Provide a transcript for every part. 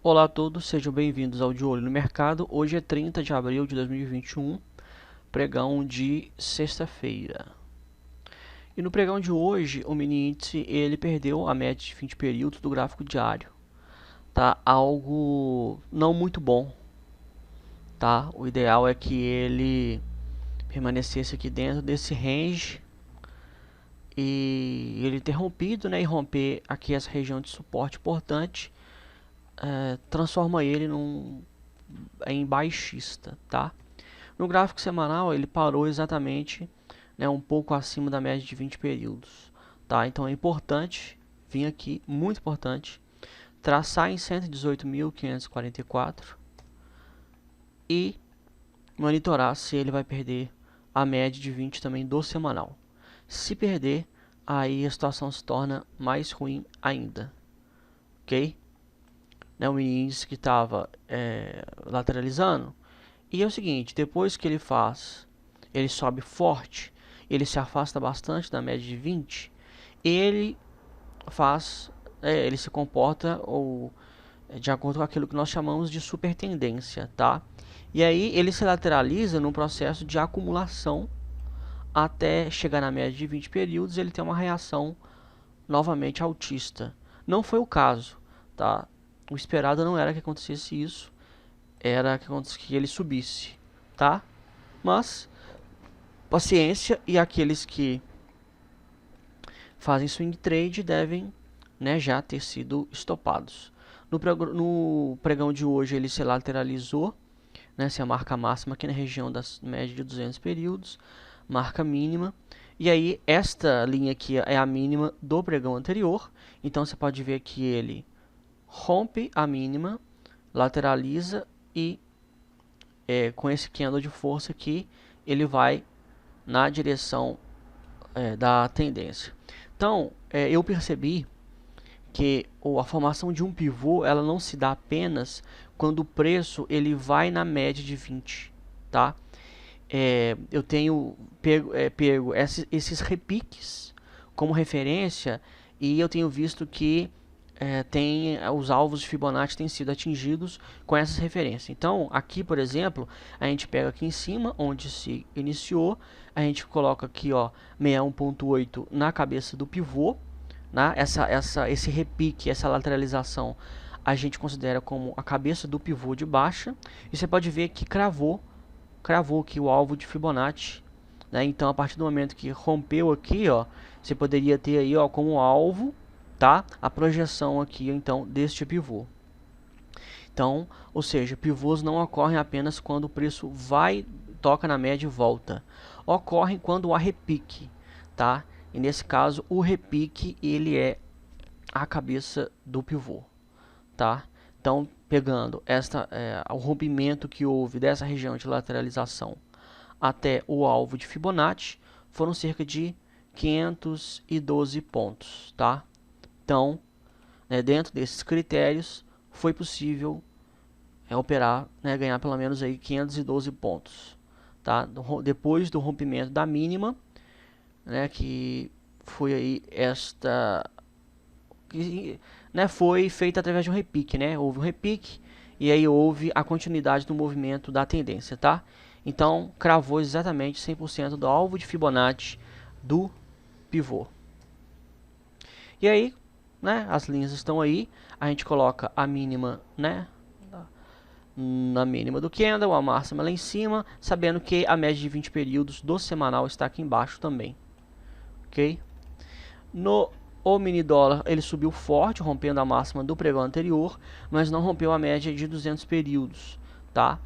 Olá a todos, sejam bem-vindos ao De Olho no Mercado. Hoje é 30 de abril de 2021, pregão de sexta-feira. E no pregão de hoje, o mini índice ele perdeu a média de 20 períodos do gráfico diário. Tá algo não muito bom, tá? O ideal é que ele permanecesse aqui dentro desse range e ele ter rompido, né, e romper aqui essa região de suporte importante, transforma ele em baixista, tá? No gráfico semanal ele parou exatamente, né, um pouco acima da média de 20 períodos, tá? Então é importante vir aqui, muito importante, traçar em 118.544 e monitorar se ele vai perder a média de 20 também do semanal. Se perder, aí a situação se torna mais ruim ainda, ok? Né, o mini índice que estava lateralizando. E é o seguinte, depois que ele sobe forte, ele se afasta bastante da média de 20, ele ele se comporta de acordo com aquilo que nós chamamos de super tendência, tá? E aí ele se lateraliza num processo de acumulação até chegar na média de 20 períodos, ele tem uma reação novamente altista. Não foi o caso, tá? O esperado não era que acontecesse isso, era que ele subisse, tá? Mas paciência, e aqueles que fazem swing trade devem, né, já ter sido estopados. No pregão de hoje ele se lateralizou, né, se a marca máxima aqui na região das médias de 200 períodos, marca mínima, e aí esta linha aqui é a mínima do pregão anterior, então você pode ver que ele rompe a mínima, lateraliza e com esse candle de força aqui ele vai na direção da tendência. Então eu percebi que a formação de um pivô ela não se dá apenas quando o preço ele vai na média de 20, tá? Eu tenho pego esses repiques como referência e eu tenho visto que os alvos de Fibonacci têm sido atingidos com essas referências. Então, aqui, por exemplo, a gente pega aqui em cima, onde se iniciou, a gente coloca aqui, ó, 61.8 na cabeça do pivô, né? Esse repique, essa lateralização, a gente considera como a cabeça do pivô de baixa, e você pode ver que cravou aqui o alvo de Fibonacci, né? Então, a partir do momento que rompeu aqui, ó, você poderia ter aí, ó, como alvo, tá, a projeção aqui então deste pivô. Então, ou seja, pivôs não ocorrem apenas quando o preço toca na média e volta. Ocorrem quando há repique, tá? E nesse caso, o repique ele é a cabeça do pivô, tá? Então, pegando o rompimento que houve dessa região de lateralização até o alvo de Fibonacci, foram cerca de 512 pontos, tá? Então, dentro desses critérios, foi possível operar, ganhar pelo menos aí 512 pontos, tá? Depois do rompimento da mínima, que foi aí foi feita através de um repique, houve um repique e aí houve a continuidade do movimento da tendência, tá? Então, cravou exatamente 100% do alvo de Fibonacci do pivô. E aí, as linhas estão aí, a gente coloca a mínima, na mínima do candle, a máxima lá em cima, sabendo que a média de 20 períodos do semanal está aqui embaixo também, ok? O mini dólar ele subiu forte, rompendo a máxima do pregão anterior, mas não rompeu a média de 200 períodos, tá?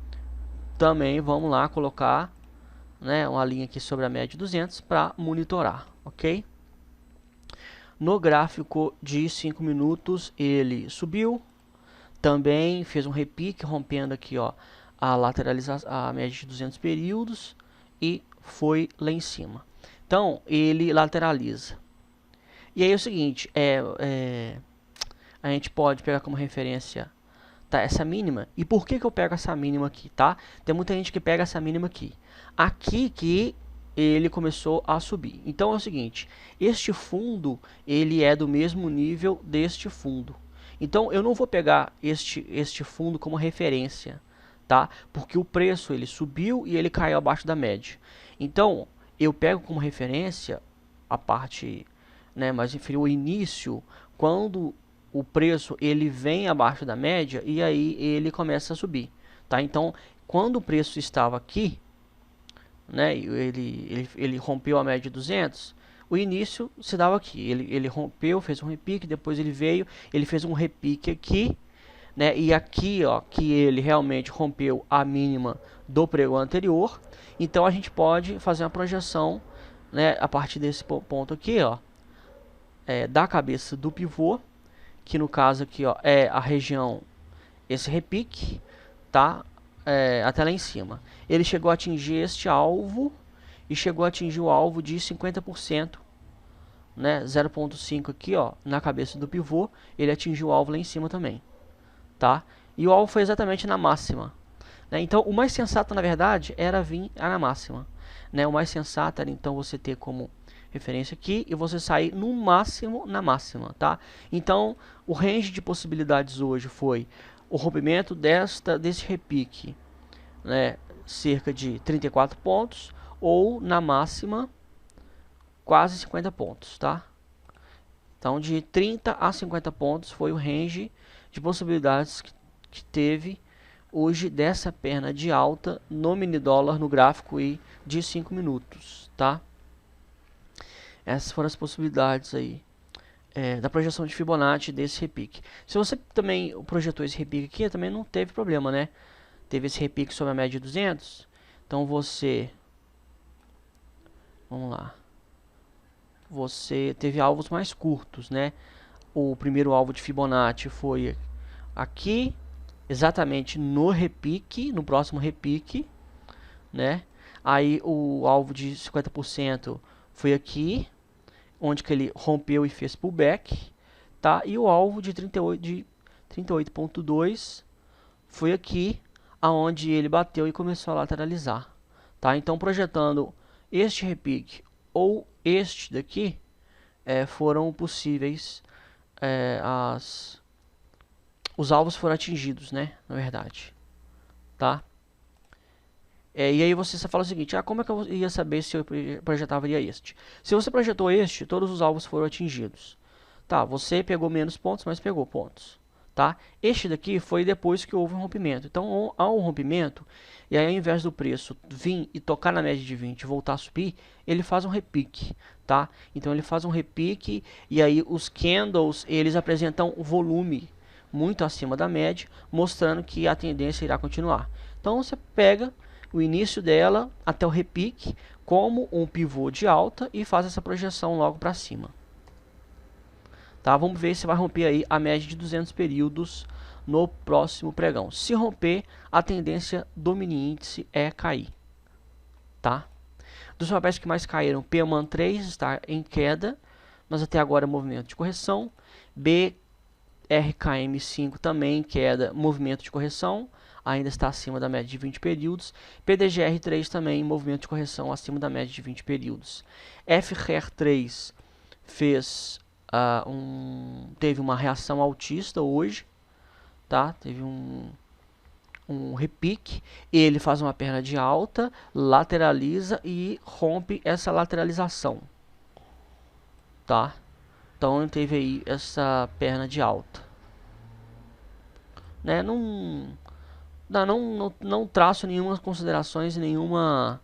Também vamos lá colocar, uma linha aqui sobre a média de 200 para monitorar, ok? No gráfico de 5 minutos ele subiu, também fez um repique, rompendo aqui, ó, a média de 200 períodos e foi lá em cima. Então ele lateraliza. E aí é o seguinte, a gente pode pegar como referência, tá, essa mínima. E por que eu pego essa mínima aqui, tá? Tem muita gente que pega essa mínima aqui. Aqui que ele começou a subir. Então é o seguinte, este fundo ele é do mesmo nível deste fundo. Então eu não vou pegar este fundo como referência, tá? Porque o preço ele subiu e ele caiu abaixo da média. Então eu pego como referência a parte, né, mais inferior, o início, quando o preço ele vem abaixo da média e aí ele começa a subir, tá? Então quando o preço estava aqui, né, ele rompeu a média de 200, o início se dava aqui, ele rompeu, fez um repique, depois ele veio, ele fez um repique aqui, né, e aqui, ó, que ele realmente rompeu a mínima do pregão anterior. Então a gente pode fazer uma projeção, né, a partir desse ponto aqui, ó, da cabeça do pivô, que no caso aqui, ó, é a região, esse repique, tá, até lá em cima. Ele chegou a atingir este alvo e chegou a atingir o alvo de 50%, né, 0,5 aqui, ó, na cabeça do pivô, ele atingiu o alvo lá em cima também, tá? E o alvo foi exatamente na máxima, né? Então o mais sensato na verdade era vir na máxima, né? O mais sensato era então você ter como referência aqui e você sair no máximo na máxima, tá? Então o range de possibilidades hoje foi o rompimento desse repique, né, cerca de 34 pontos, ou na máxima quase 50 pontos, tá? Então de 30 a 50 pontos foi o range de possibilidades que teve hoje dessa perna de alta no mini dólar no gráfico aí de 5 minutos, tá? Essas foram as possibilidades aí da projeção de Fibonacci desse repique. Se você também projetou esse repique aqui, também não teve problema, né? Teve esse repique sobre a média de 200, então você, vamos lá, você teve alvos mais curtos, né? O primeiro alvo de Fibonacci foi aqui, exatamente no repique, no próximo repique, né? Aí o alvo de 50% foi aqui, onde que ele rompeu e fez pullback, tá? E o alvo de 38.2 foi aqui, aonde ele bateu e começou a lateralizar, tá? Então projetando este repique ou este daqui, foram possíveis, os alvos foram atingidos, né? Na verdade, tá? E aí você fala o seguinte, como é que eu ia saber se eu projetaria este? Se você projetou este, todos os alvos foram atingidos. Tá, você pegou menos pontos, mas pegou pontos. Tá? Este daqui foi depois que houve um rompimento. Então, há um rompimento, e aí ao invés do preço vir e tocar na média de 20 e voltar a subir, ele faz um repique. Tá? Então, ele faz um repique, e aí os candles, eles apresentam um volume muito acima da média, mostrando que a tendência irá continuar. Então, você pega o início dela até o repique como um pivô de alta e faz essa projeção logo para cima. Tá? Vamos ver se vai romper aí a média de 200 períodos no próximo pregão. Se romper, a tendência do mini índice é cair. Tá? Dos papéis que mais caíram, PMAN 3 está em queda, mas até agora é movimento de correção. BRKM5 também em queda, movimento de correção, ainda está acima da média de 20 períodos. PDGR3 também em movimento de correção acima da média de 20 períodos. FRER3 fez teve uma reação altista hoje, tá? Teve um repique, ele faz uma perna de alta, lateraliza e rompe essa lateralização, tá? Então teve aí essa perna de alta, né? Não traço nenhuma considerações, nenhuma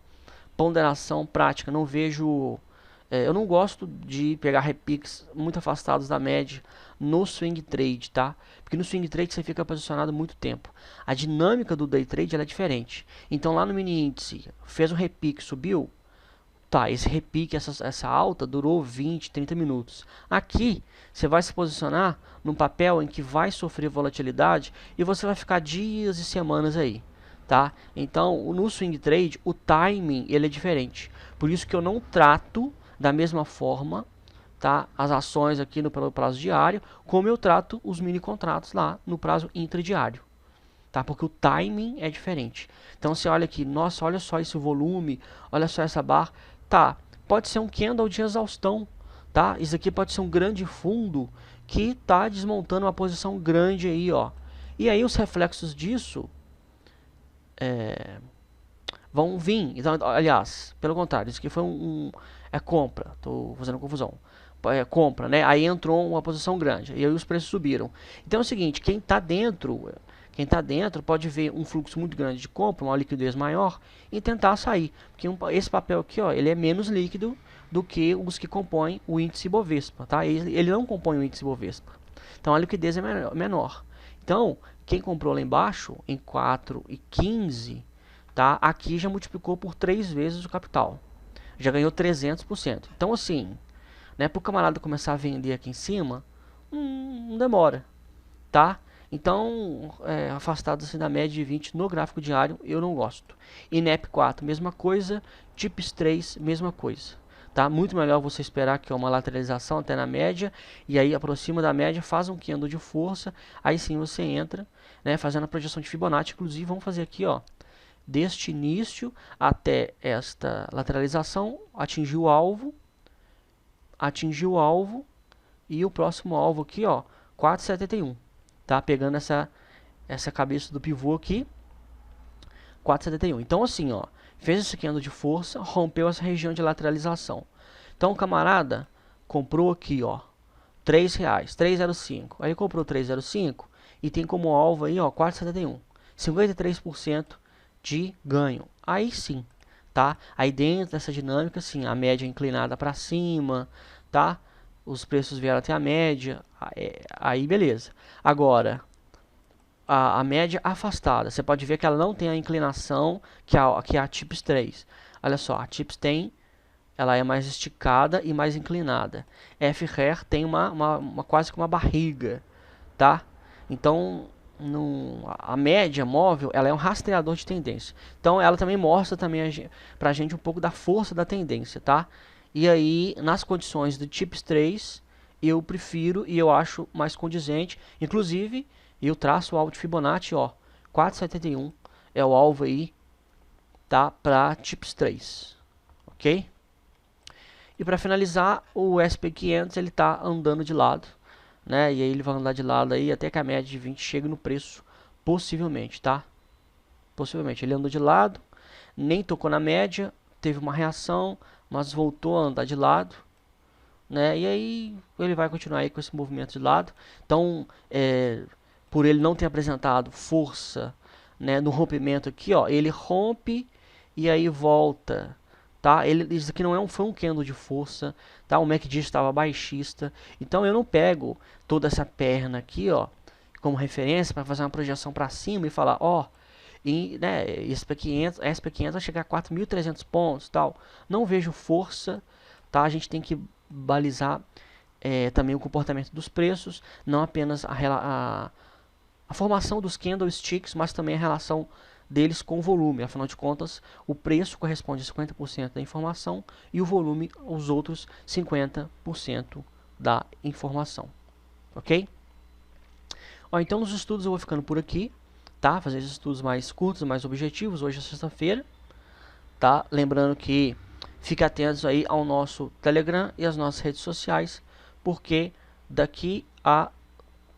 ponderação prática, não vejo. Eu não gosto de pegar repiques muito afastados da média no swing trade, tá? Porque no swing trade você fica posicionado muito tempo. A dinâmica do day trade ela é diferente. Então lá no mini índice, fez um repique, subiu, tá, esse repique, essa alta durou 20, 30 minutos. Aqui você vai se posicionar num papel em que vai sofrer volatilidade e você vai ficar dias e semanas aí. Tá? Então no swing trade o timing ele é diferente. Por isso que eu não trato da mesma forma, tá, as ações aqui no prazo diário, como eu trato os mini contratos lá no prazo intradiário, tá? Porque o timing é diferente. Então você olha aqui, nossa, olha só esse volume, olha só essa barra, tá? Pode ser um candle de exaustão, tá? Isso aqui pode ser um grande fundo que está desmontando uma posição grande aí, ó. E aí os reflexos disso vão vir. Então, aliás, pelo contrário, isso aqui foi é compra, estou fazendo confusão. É compra, né? Aí entrou uma posição grande e aí os preços subiram. Então é o seguinte, quem está dentro pode ver um fluxo muito grande de compra, uma liquidez maior e tentar sair, porque esse papel aqui, ó, ele é menos líquido do que os que compõem o índice Bovespa, tá? Ele não compõe o índice Bovespa. Então a liquidez é menor. Então, quem comprou lá embaixo em 4,15, tá? Aqui já multiplicou por 3 vezes o capital. Já ganhou 300%. Então assim, né, para o camarada começar a vender aqui em cima, não demora, tá? Então, afastado assim da média de 20 no gráfico diário, eu não gosto. INEP 4, mesma coisa. TIPS 3, mesma coisa. Tá? Muito melhor você esperar que é uma lateralização até na média, e aí aproxima da média, faz um candle de força, aí sim você entra, né, fazendo a projeção de Fibonacci. Inclusive, vamos fazer aqui, ó, deste início até esta lateralização, atingiu o alvo, e o próximo alvo aqui, ó, 4,71. Tá? Pegando essa cabeça do pivô aqui, 4,71. Então assim, ó, fez esse candle de força, rompeu essa região de lateralização. Então o camarada comprou aqui, ó, R$3, 3,05. Aí ele comprou 3,05 e tem como alvo aí, ó, 4,71. 53% de ganho. Aí sim, tá? Aí dentro dessa dinâmica, sim, a média inclinada para cima, tá? Os preços vieram até a média, aí beleza. Agora, a média afastada, você pode ver que ela não tem a inclinação que a TIPS 3. Olha só, a TIPS tem, ela é mais esticada e mais inclinada. FRER tem quase que uma barriga, tá? Então, a média móvel, ela é um rastreador de tendência. Então, ela também mostra também pra gente um pouco da força da tendência, tá? E aí, nas condições do TIPS 3, eu prefiro e eu acho mais condizente. Inclusive, eu traço o alvo de Fibonacci, ó, 4,71 é o alvo aí, tá? Para TIPS 3, ok? E para finalizar, o SP500 ele tá andando de lado, né? E aí ele vai andar de lado aí até que a média de 20 chegue no preço, possivelmente, tá? Possivelmente. Ele andou de lado, nem tocou na média, teve uma reação, mas voltou a andar de lado, né? E aí ele vai continuar aí com esse movimento de lado. Então, por ele não ter apresentado força, né, no rompimento aqui, ó, ele rompe e aí volta, tá? Isso aqui não foi um candle de força, tá? O MACD estava baixista, então eu não pego toda essa perna aqui, ó, como referência para fazer uma projeção para cima e falar, ó, né, SP500 vai chegar a 4.300 pontos, tal. Não vejo força, tá? A gente tem que balizar também o comportamento dos preços, não apenas a formação dos candlesticks, mas também a relação deles com o volume. Afinal de contas, o preço corresponde a 50% da informação e o volume aos outros 50% da informação. Ok? Ó, então, nos estudos eu vou ficando por aqui, tá? Fazer estudos mais curtos, mais objetivos. Hoje é sexta-feira, tá? Lembrando que fique atentos aí ao nosso Telegram e às nossas redes sociais, porque daqui a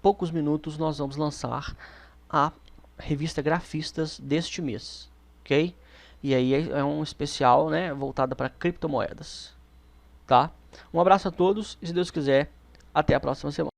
poucos minutos nós vamos lançar a revista Grafistas deste mês, ok? E aí é um especial, né, voltado para criptomoedas, tá? Um abraço a todos e, se Deus quiser, até a próxima semana.